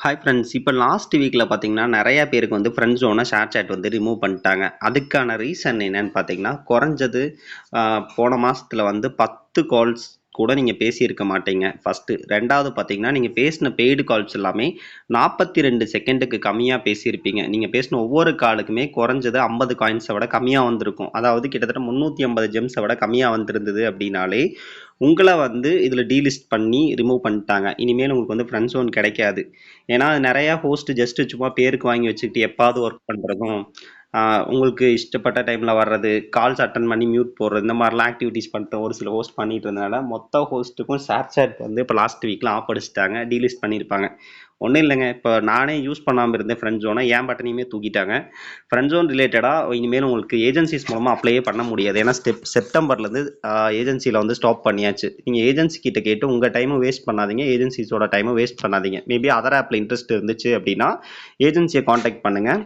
Hi friends. இப்போ last வீக்ல பார்த்தீங்கன்னா, நெறைய பேருக்கு வந்து ஃப்ரெண்ட் ஜோன ஷேர் சாட் வந்து ரிமூவ் பண்ணிட்டாங்க. அதுக்கான ரீசன் என்னன்னு பார்த்தீங்கன்னா, குறைஞ்சது அ போன மாசத்துல வந்து 10 கால்ஸ் கூட நீங்க பேசியிருக்க மாட்டீங்க ஃபர்ஸ்ட்டு. 2வது பார்த்தீங்கன்னா, நீங்க பேசின பெய்டு கால்ஸ் எல்லாமே 42 செகண்டுக்கு கம்மியா பேசியிருப்பீங்க. நீங்க பேசின ஒவ்வொரு காலுக்குமே குறைஞ்சது 50 காயின்ஸ விட கம்மியா வந்திருக்கும். அதாவது கிட்டத்தட்ட 350 ஜெம்ஸ விட கம்மியா வந்திருந்தது அப்படின்னாலே, உங்கள வந்து இதுல டீலிஸ்ட் பண்ணி ரிமூவ் பண்ணிட்டாங்க. இனிமேல் உங்களுக்கு வந்து ஃப்ரெண்ட் ஜோன் கிடைக்காது. ஏன்னா நெறைய ஹோஸ்ட் ஜஸ்ட் சும்மா பேருக்கு வாங்கி வச்சுக்கிட்டு எப்பாவது ஒர்க் பண்றதும், உங்களுக்கு இஷ்டப்பட்ட டைம்ல வர்றது, கால்ஸ் அட்டெண்ட் பண்ணி மியூட் போடுறது, இந்த மாதிரிலாம் ஆக்டிவிட்டீஸ் பண்ணிட்டு ஒரு சில ஹோஸ்ட் பண்ணிட்டு இருந்தனால, மொத்த ஹோஸ்ட்டுக்கும் ஷேர் சாட் வந்து இப்போ லாஸ்ட் வீக்ல ஆஃப் அடிச்சுட்டாங்க. டீலிஸ்ட் பண்ணியிருப்பாங்க. ஒன்றும் இல்லைங்க. இப்போ நானே யூஸ் பண்ணாமல் இருந்தேன் ஃப்ரெண்ட் ஜோனை. என் பட்டனையுமே தூக்கிட்டாங்க. ஃப்ரெண்ட் ஜோன் ரிலேட்டடாக இனிமேல் உங்களுக்கு ஏஜென்சிஸ் மூலமாக அப்ளையே பண்ண முடியாது. ஏன்னா செப்டம்பர்லேருந்து ஏஜென்சியில் வந்து ஸ்டாப் பண்ணியாச்சு. நீங்கள் ஏஜென்சி கிட்ட கேட்டு உங்கள் டைமும் வேஸ்ட் பண்ணாதீங்க, ஏஜென்சிஸோட டைமும் வேஸ்ட் பண்ணாதீங்க. மேபி அதர் ஆப்பில் இன்ட்ரெஸ்ட் இருந்துச்சு அப்படின்னா ஏஜென்சியை காண்டாக்ட் பண்ணுங்கள்.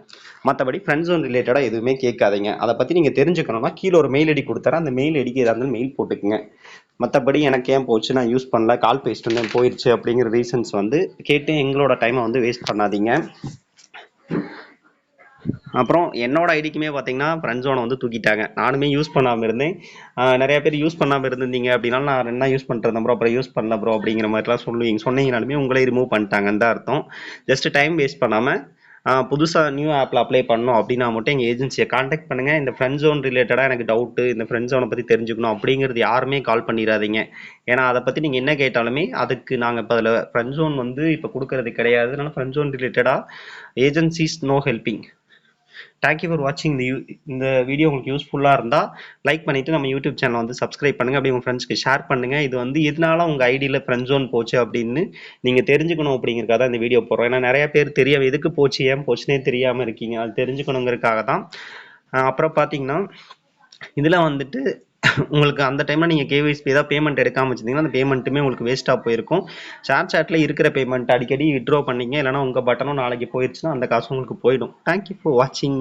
மற்றபடி ஃப்ரெண்ட் ஜோன் ரிலேட்டடாக எதுவுமே கேட்காதீங்க. அதை பற்றி நீங்கள் தெரிஞ்சுக்கணும்னா கீழே ஒரு மெயில் ஐடி கொடுத்துறேன். அந்த மெயில் ஐடிக்கு ஏதாவது மெயில் போட்டுக்குங்க. மற்றபடி எனக்கு ஏன் போச்சு, நான் யூஸ் பண்ணல, கால் பேசிட்டு இருந்தேன் போயிடுச்சு அப்படிங்கிற ரீசன்ஸ் வந்து கேட்டு எங்களோட டைமை வந்து வேஸ்ட் பண்ணாதீங்க. அப்புறம் என்னோட ஐடிக்குமே பார்த்தீங்கன்னா ஃப்ரெண்ட் ஜோனை வந்து தூக்கிட்டாங்க. நானுமே யூஸ் பண்ணாமல் இருந்தேன். நிறைய பேர் யூஸ் பண்ணாமல் இருந்திருந்தீங்க அப்படின்னாலும் நான் என்ன யூஸ் பண்ணிட்டு ப்ரோ, அப்புறம் யூஸ் பண்ணல ப்ரோ அப்படிங்கிற மாதிரிலாம் சொன்னீங்கனாலுமே உங்களே ரிமூவ் பண்ணிட்டாங்கன்னு தான் அர்த்தம். ஜஸ்ட் டைம் வேஸ்ட் பண்ணாமல் புதுசாக நியூ ஆப்பில் அப்ளை பண்ணணும் அப்படின்னா மட்டும் எங்கள் ஏஜென்சியை காண்டாக்ட் பண்ணுங்கள். இந்த ஃப்ரெண்ட் ஜோன் ரிலேட்டடாக எனக்கு டவுட்டு, இந்த ஃப்ரெண்ட் ஜோனை பற்றி தெரிஞ்சுக்கணும் அப்படிங்கிறது யாருமே கால் பண்ணிடாதீங்க. ஏன்னா அதை பற்றி நீங்கள் என்ன கேட்டாலுமே அதுக்கு நாங்கள் இப்போ அதில் ஃப்ரெண்ட் ஜோன் வந்து இப்போ கொடுக்கறது கிடையாது. அதனால ஃப்ரெண்ட் ஜோன் ரிலேட்டடாக agencies no helping. Thank you for வாட்சிங் இந்த வீடியோ. உங்களுக்கு யூஸ்ஃபுல்லாக இருந்தால் லைக் பண்ணிவிட்டு நம்ம யூடியூப் சேனல் வந்து சப்ஸ்கிரைப் பண்ணுங்கள். அப்படி உங்கள் ஃப்ரெண்ட்ஸ்க்கு ஷேர் பண்ணுங்கள். இது வந்து எதனால உங்கள் ஐடியில் ஃப்ரெண்ட் ஜோன் போச்சு அப்படின்னு நீங்கள் தெரிஞ்சுக்கணும் அப்படிங்கிறக்காக தான் இந்த வீடியோ போடுறோம். ஏன்னா நிறைய பேர் எதுக்கு போச்சு, ஏன் போச்சுனே தெரியாமல் இருக்கீங்க. அது தெரிஞ்சுக்கணுங்கிறதுக்காக தான். அப்புறம் பார்த்தீங்கன்னா இதில் வந்துட்டு உங்களுக்கு அந்த டைமில் நீங்கள் கேஒய்சி ஏதாவது பேமெண்ட் எடுக்காமல் வச்சிருந்தீங்கன்னா அந்த பேமெண்ட்டுமே உங்களுக்கு வேஸ்ட்டாக போயிருக்கும். ஷேர் சாட்டில் இருக்கிற பேமெண்ட் அடிக்கடி வித்ட்ரா பண்ணிங்க. இல்லைனா உங்கள் பட்டனும் நாளைக்கு போயிடுச்சுன்னா அந்த காசு உங்களுக்கு போயிடும். தேங்க்யூ ஃபார் வாட்சிங்.